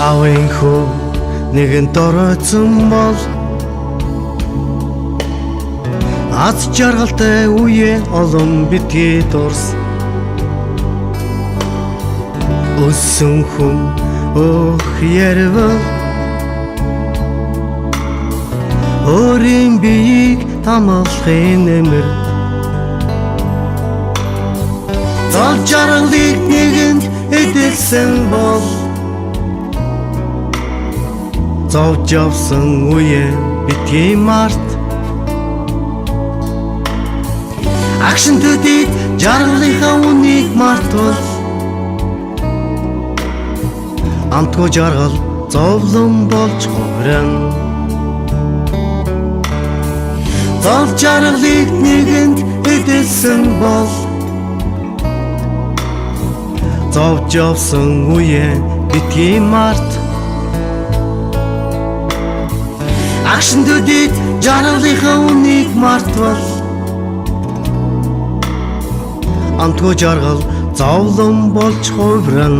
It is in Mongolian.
Аавын хүү нэгэн доройцсон бол аз жаргалтай үе олон битгий дурс өссөн хүн өх ярвал өөрийн биеийг тамалахын нэмэр зов жаргалыг нэгэнд эдэлсэн бол зовж явсан үе битгий март агшин төдийд жаргалынхаа үнийг мартвал амтгүй жаргал зовлон болж хувран зов жаргалыг нэгэнд эдэлсэн бол зовж явсан үе битгий март агшин төдийд жаргалынхаа үнийг мартвал амтгүй жаргал зовлон болж хувран